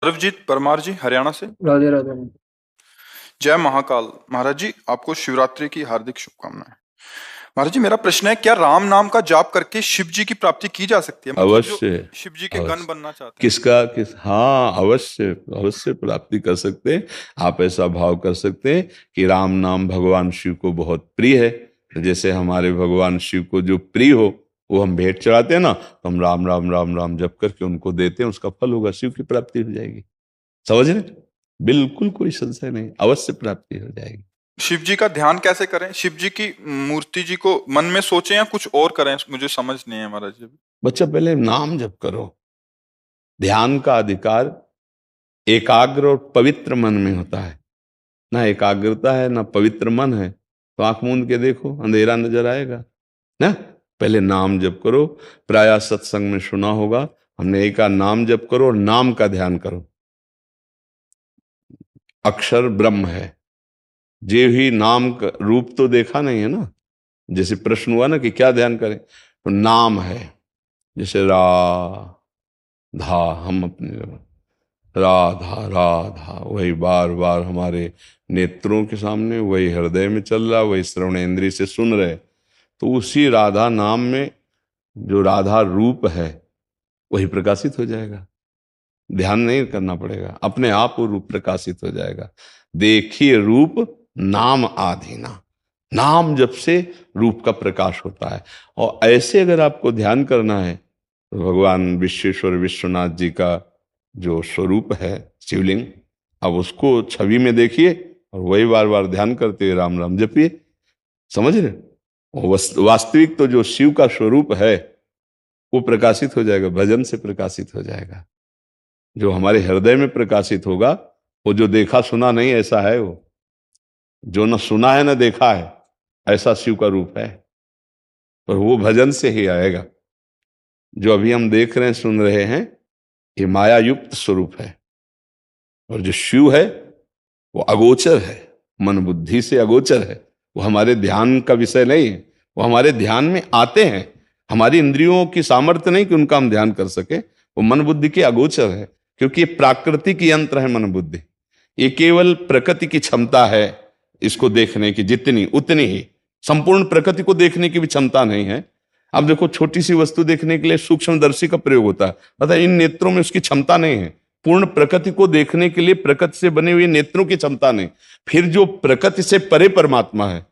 सर्वजीत परमार जी, हरियाणा से। राधे राधे। जय महाकाल। महाराज जी, आपको शिवरात्रि की हार्दिक शुभकामनाएं। महाराज जी, मेरा प्रश्न है, क्या राम नाम का जाप करके शिव जी की प्राप्ति की जा सकती है? मतलब जो अवश्य। शिव जी के गण अवश्य बनना चाहते हैं। किसका किस हाँ, अवश्य अवश्य प्राप्ति कर सकते हैं। आप ऐसा भाव कर सकते हैं कि राम नाम भगवान शिव को बहुत प्रिय है। तो जैसे हमारे भगवान शिव को जो प्रिय हो वो हम भेंट चढ़ाते हैं ना, तो हम राम राम राम राम जप करके उनको देते हैं, उसका फल होगा, शिव की प्राप्ति हो जाएगी। समझ रहे? बिल्कुल कोई संशय नहीं, अवश्य प्राप्ति हो जाएगी। शिव जी का ध्यान कैसे करें? शिव जी की मूर्ति जी को मन में सोचें या कुछ और करें? मुझे समझ नहीं है महाराज जी। बच्चा, पहले नाम जप करो। ध्यान का अधिकार एकाग्र और पवित्र मन में होता है। ना एकाग्रता है ना पवित्र मन है तो आंख मूंद के देखो, अंधेरा नजर आएगा ना। पहले नाम जप करो। प्रायः सत्संग में सुना होगा, हमने एक का नाम जप करो और नाम का ध्यान करो। अक्षर ब्रह्म है, जे ही नाम का रूप तो देखा नहीं है ना। जैसे प्रश्न हुआ ना कि क्या ध्यान करें, तो नाम है। जैसे राधा, हम अपने राधा राधा वही बार बार हमारे नेत्रों के सामने, वही हृदय में चल रहा, वही श्रवणेंद्रिय से सुन रहे। तो उसी राधा नाम में जो राधा रूप है वही प्रकाशित हो जाएगा। ध्यान नहीं करना पड़ेगा, अपने आप वो रूप प्रकाशित हो जाएगा। देखिए रूप नाम आधीना, नाम जब से रूप का प्रकाश होता है। और ऐसे अगर आपको ध्यान करना है तो भगवान विश्वेश्वर विश्वनाथ जी का जो स्वरूप है शिवलिंग, अब उसको छवि में देखिए और वही बार बार ध्यान करते हुए राम राम जपिए। समझ रहे? वास्तविक तो जो शिव का स्वरूप है वो प्रकाशित हो जाएगा, भजन से प्रकाशित हो जाएगा। जो हमारे हृदय में प्रकाशित होगा वो जो देखा सुना नहीं ऐसा है, वो जो न सुना है न देखा है ऐसा शिव का रूप है। और वो भजन से ही आएगा। जो अभी हम देख रहे हैं सुन रहे हैं ये माया युक्त स्वरूप है, और जो शिव है वो अगोचर है, मन बुद्धि से अगोचर है। वो हमारे ध्यान का विषय नहीं है, वो हमारे ध्यान में आते हैं। हमारी इंद्रियों की सामर्थ्य नहीं कि उनका हम ध्यान कर सके, वो मन बुद्धि के अगोचर है। क्योंकि ये प्राकृतिक यंत्र है मन बुद्धि, ये केवल प्रकृति की क्षमता है इसको देखने की, जितनी उतनी ही। संपूर्ण प्रकृति को देखने की भी क्षमता नहीं है। अब देखो, छोटी सी वस्तु देखने के लिए सूक्ष्मदर्शी का प्रयोग होता है, पता है इन नेत्रों में उसकी क्षमता नहीं है। पूर्ण प्रकृति को देखने के लिए प्रकृति से बने हुए नेत्रों की क्षमता नहीं। फिर जो प्रकृति से परे परमात्मा है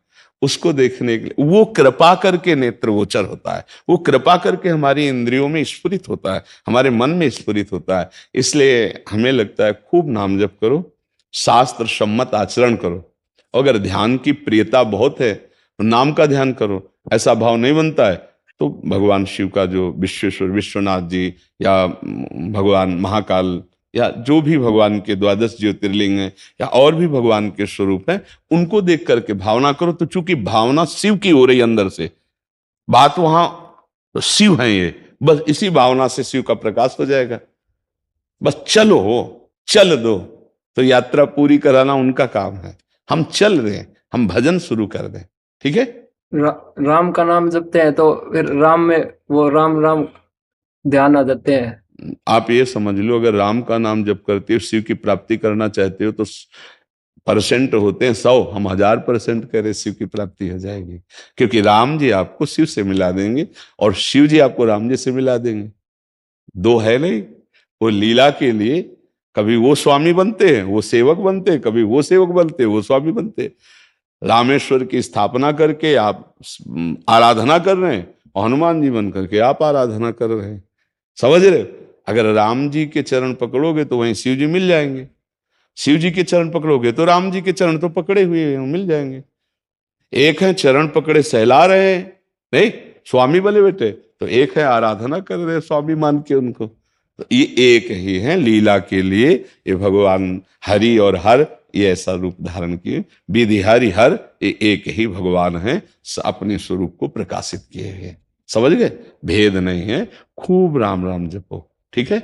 उसको देखने के लिए वो कृपा करके नेत्र गोचर होता है, वो कृपा करके हमारी इंद्रियों में स्फुरित होता है, हमारे मन में स्फुरित होता है। इसलिए हमें लगता है खूब नाम जप करो, शास्त्र सम्मत आचरण करो। अगर ध्यान की प्रियता बहुत है तो नाम का ध्यान करो। ऐसा भाव नहीं बनता है तो भगवान शिव का जो विश्वेश्वर विश्वनाथ जी या भगवान महाकाल या जो भी भगवान के द्वादश ज्योतिर्लिंग है या और भी भगवान के स्वरूप है, उनको देख करके भावना करो। तो चूंकि भावना शिव की हो रही अंदर से, बात वहां तो शिव है ये, बस इसी भावना से शिव का प्रकाश हो जाएगा। बस चलो, चल दो। तो यात्रा पूरी कराना उनका काम है, हम चल रहे हैं, हम भजन शुरू कर दें। ठीक है? राम का नाम जपते हैं तो फिर राम में वो राम राम ध्यान आ जाते हैं। आप ये समझ लो, अगर राम का नाम जप करते हो, शिव की प्राप्ति करना चाहते हो तो परसेंट होते हैं 100, हम 1000% करें, शिव की प्राप्ति हो जाएगी। क्योंकि राम जी आपको शिव से मिला देंगे और शिव जी आपको राम जी से मिला देंगे। दो है नहीं। वो लीला के लिए कभी वो स्वामी बनते हैं, वो सेवक बनते हैं, कभी वो सेवक बनते हैं, वो स्वामी बनते हैं। रामेश्वर की स्थापना करके आप आराधना कर रहे हैं और हनुमान जी बन करके आप आराधना कर रहे हैं। समझ रहे? अगर राम जी के चरण पकड़ोगे तो वहीं शिव जी मिल जाएंगे, शिव जी के चरण पकड़ोगे तो राम जी के चरण तो पकड़े हुए हैं, मिल जाएंगे। एक है चरण पकड़े सहला रहे हैं, नहीं स्वामी बने बेटे, तो एक है आराधना कर रहे हैं स्वामी मान के उनको। तो ये एक ही है लीला के लिए। ये भगवान हरि और हर ये ऐसा रूप धारण किए, विधि हरि हर ये एक ही भगवान है, अपने स्वरूप को प्रकाशित किए हैं। समझ गए? भेद नहीं है। खूब राम राम जपो। ठीक है?